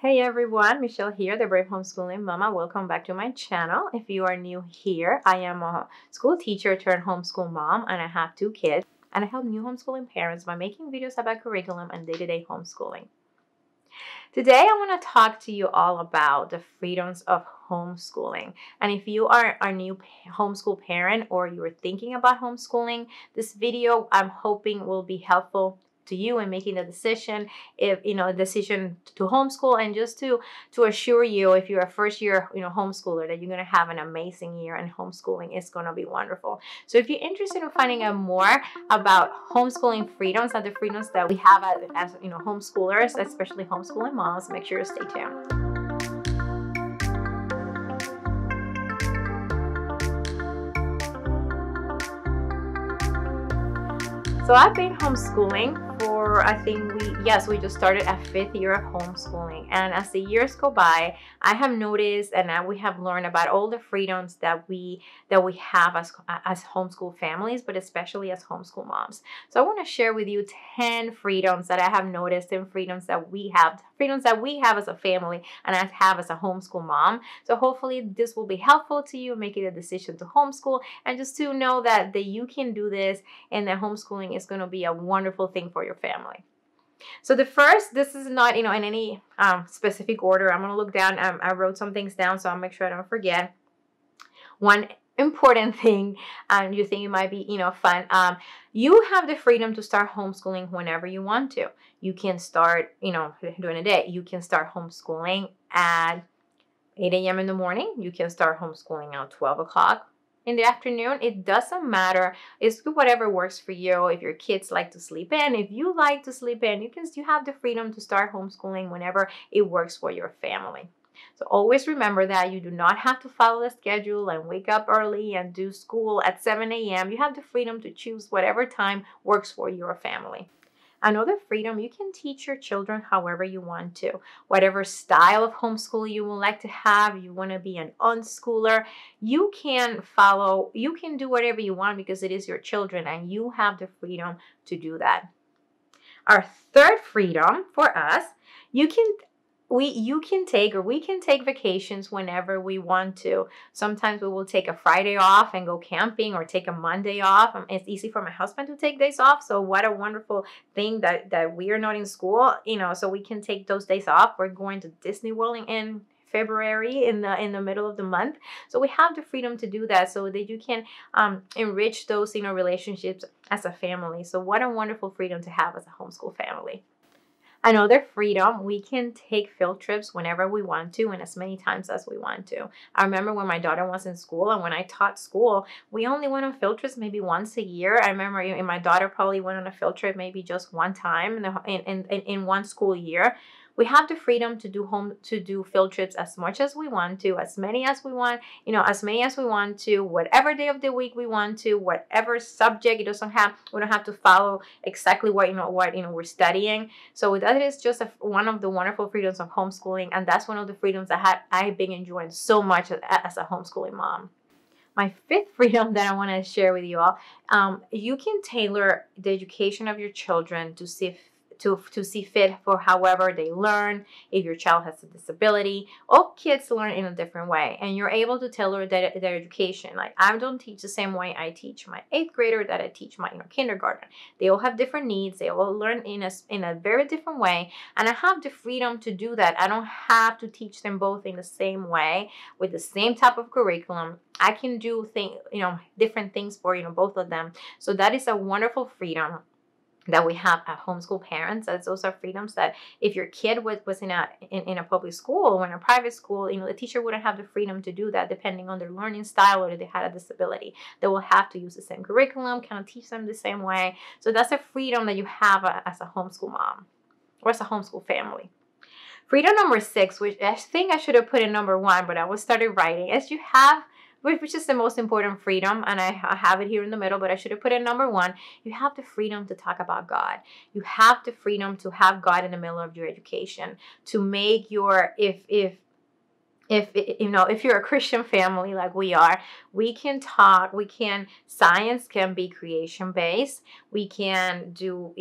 Hey everyone, Michelle here, the Brave Homeschooling Mama. Welcome back to my channel. If you are new here, I am a school teacher turned homeschool mom, and I have 2 kids. And I help new homeschooling parents by making videos about curriculum and day-to-day homeschooling. Today, I want to talk to you all about the freedoms of homeschooling. And if you are a new homeschool parent or you are thinking about homeschooling, this video I'm hoping will be helpful to you in making the decision, if a decision to homeschool, and just to assure you, if you're a first year homeschooler, that you're going to have an amazing year, and homeschooling is going to be wonderful. So if you're interested in finding out more about homeschooling freedoms and the freedoms that we have as homeschoolers, especially homeschooling moms, make sure to stay tuned. So I've been homeschooling for, I think we just started our 5th year of homeschooling. And as the years go by, I have noticed and now we have learned about all the freedoms that we have as homeschool families, but especially as homeschool moms. So I want to share with you 10 freedoms that I have noticed, and freedoms that we have as a family and I have as a homeschool mom. So hopefully this will be helpful to you making a decision to homeschool, and just to know that you can do this, and that homeschooling is going to be a wonderful thing for your family. So the first, this is not in any specific order. I'm going to look down. I wrote some things down, so I'll make sure I don't forget. One important thing, you think it might be fun, you have the freedom to start homeschooling whenever you want to. You can start during the day. You can start homeschooling at 8 a.m. in the morning. You can start homeschooling at 12 o'clock in the afternoon. It doesn't matter. It's whatever works for you. If your kids like to sleep in, if you like to sleep in, you have the freedom to start homeschooling whenever it works for your family. So always remember that you do not have to follow the schedule and wake up early and do school at 7 a.m. You have the freedom to choose whatever time works for your family. Another freedom, you can teach your children however you want to. Whatever style of homeschool you would like to have, you want to be an unschooler, you can do whatever you want, because it is your children and you have the freedom to do that. Our third freedom for us, we can take vacations whenever we want to. Sometimes we will take a Friday off and go camping, or take a Monday off. It's easy for my husband to take days off, so what a wonderful thing that we are not in school, so we can take those days off. We're going to Disney World in February, in the middle of the month, so we have the freedom to do that, so that you can enrich those relationships as a family. So what a wonderful freedom to have as a homeschool family. Another freedom, we can take field trips whenever we want to, and as many times as we want to. I remember when my daughter was in school, and when I taught school, we only went on field trips maybe once a year. I remember my daughter probably went on a field trip maybe just one time in one school year. We have the freedom to do field trips as much as we want to, as many as we want, to, whatever day of the week we want to, whatever subject. We don't have to follow exactly what we're studying. So that is just one of the wonderful freedoms of homeschooling, and that's one of the freedoms that I've been enjoying so much as a homeschooling mom. My fifth freedom that I want to share with you all, you can tailor the education of your children to see fit for however they learn. If your child has a disability, all kids learn in a different way, and you're able to tailor their education. Like, I don't teach the same way I teach my 8th grader that I teach my kindergarten. They all have different needs. They all learn in a very different way, and I have the freedom to do that. I don't have to teach them both in the same way with the same type of curriculum. I can do different things for both of them. So that is a wonderful freedom that we have at homeschool parents. Those are freedoms that if your kid was in a public school or in a private school, the teacher wouldn't have the freedom to do that, depending on their learning style, or if they had a disability. They will have to use the same curriculum, kind of teach them the same way. So that's a freedom that you have as a homeschool mom or as a homeschool family. Freedom number 6, which I think I should have put in number 1, but I was started writing, is you have, which is the most important freedom, and I have it here in the middle, but I should have put it number 1. You have the freedom to talk about God. You have the freedom to have God in the middle of your education, to make your, if you're a Christian family like we are, we can talk, science can be creation based. We can do,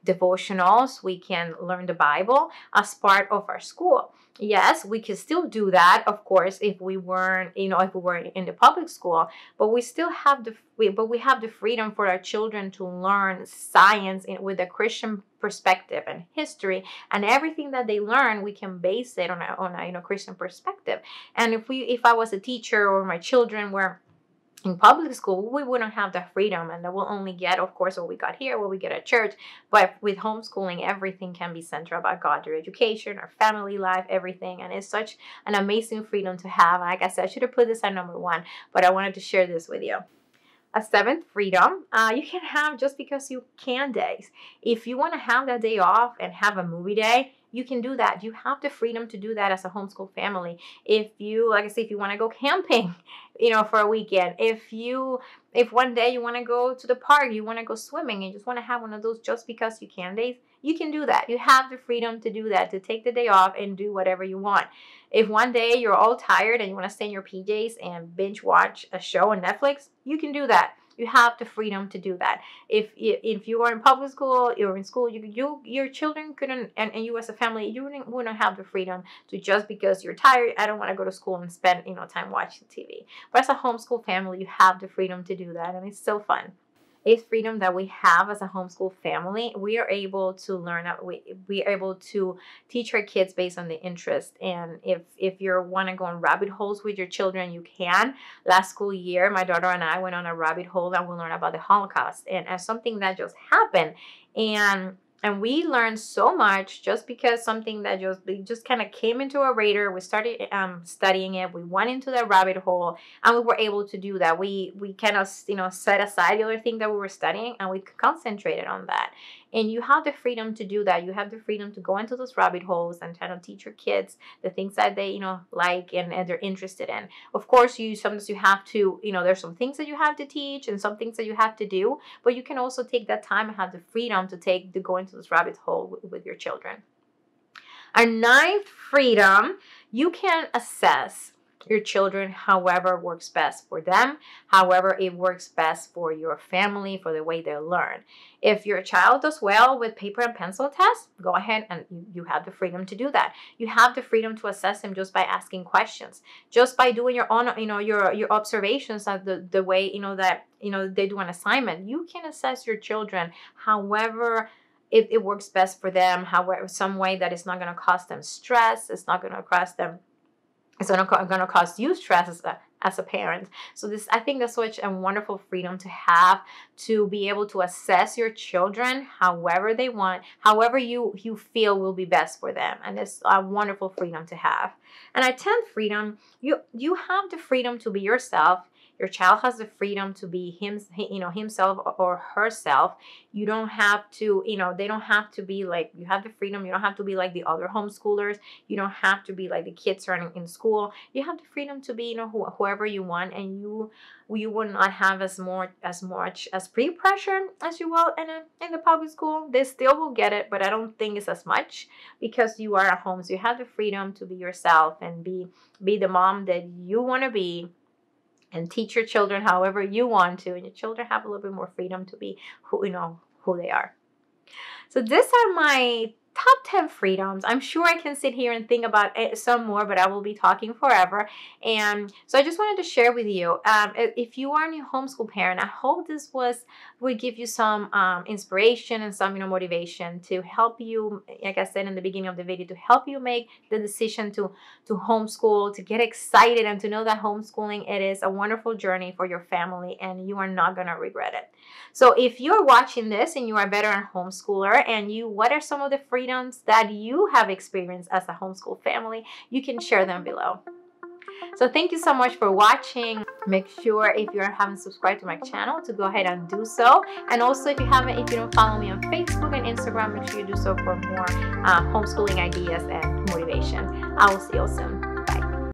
devotionals. We can learn the Bible as part of our school. Yes, we could still do that, of course, if we weren't, if we were in the public school, but we still have we have the freedom for our children to learn science with a Christian perspective and history, and everything that they learn, we can base it on a Christian perspective. And if I was a teacher or my children were in public school, we wouldn't have the freedom, and we'll only get, of course, what we got here, what we get at church. But with homeschooling, everything can be centered about God, your education, our family life, everything. And it's such an amazing freedom to have. Like I said, I should have put this at number one, but I wanted to share this with you. A seventh freedom, you can have just because you can days. If you want to have that day off and have a movie day, you can do that. You have the freedom to do that as a homeschool family. If you, like I say, if you want to go camping, for a weekend, if one day you want to go to the park, you want to go swimming, and you just want to have one of those just because you can days, you can do that. You have the freedom to do that, to take the day off and do whatever you want. If one day you're all tired and you want to stay in your PJs and binge watch a show on Netflix, you can do that. You have the freedom to do that. If you are in public school, you're in school, your children couldn't, and you as a family, you wouldn't have the freedom to, just because you're tired, I don't want to go to school and spend time watching TV. But as a homeschool family, you have the freedom to do that, and it's so fun. A freedom that we have as a homeschool family, we are able to learn, we are able to teach our kids based on the interest. And if you want to go on rabbit holes with your children, you can. Last school year, my daughter and I went on a rabbit hole and we learned about the Holocaust, and as something that just happened. And we learned so much just because something that just kind of came into our radar. We started studying it. We went into that rabbit hole, and we were able to do that. We kind of set aside the other thing that we were studying, and we concentrated on that. And you have the freedom to do that. You have the freedom to go into those rabbit holes and kind of teach your kids the things that they like and they're interested in. Of course, sometimes you have to, there's some things that you have to teach and some things that you have to do, but you can also take that time and have the freedom to go into this rabbit hole with your children. Our ninth freedom, you can assess your children however works best for them, however it works best for your family, for the way they learn. If your child does well with paper and pencil tests, go ahead and you have the freedom to do that. You have the freedom to assess them just by asking questions, just by doing your own, your observations of the way, that, they do an assignment. You can assess your children however it works best for them, however, some way that it's not going to cause them stress, it's not going to cost them, it's going to cause you stress as a parent. So I think that's such a wonderful freedom to have, to be able to assess your children however they want, however you feel will be best for them. And it's a wonderful freedom to have. And our 10th freedom, you have the freedom to be yourself. Your child has the freedom to be himself or herself. You don't have to, they don't have to be like, you have the freedom. You don't have to be like the other homeschoolers. You don't have to be like the kids running in school. You have the freedom to be, whoever you want, and you will not have as much as peer pressure as you will in the public school. They still will get it, but I don't think it's as much because you are at home. So you have the freedom to be yourself and be the mom that you want to be, and teach your children however you want to, and your children have a little bit more freedom to be who they are. So these are my top 10 freedoms. I'm sure I can sit here and think about some more, but I will be talking forever. And so I just wanted to share with you, if you are a new homeschool parent, I hope this would give you some inspiration and some motivation to help you, like I said in the beginning of the video, to help you make the decision to homeschool, to get excited, and to know that homeschooling, it is a wonderful journey for your family, and you are not going to regret it. So if you're watching this and you are a veteran homeschooler, and what are some of the freedoms that you have experienced as a homeschool family, you can share them below. So thank you so much for watching. Make sure, if you haven't subscribed to my channel, to go ahead and do so. And also, if you don't follow me on Facebook and Instagram, make sure you do so for more homeschooling ideas and motivation. I will see you soon.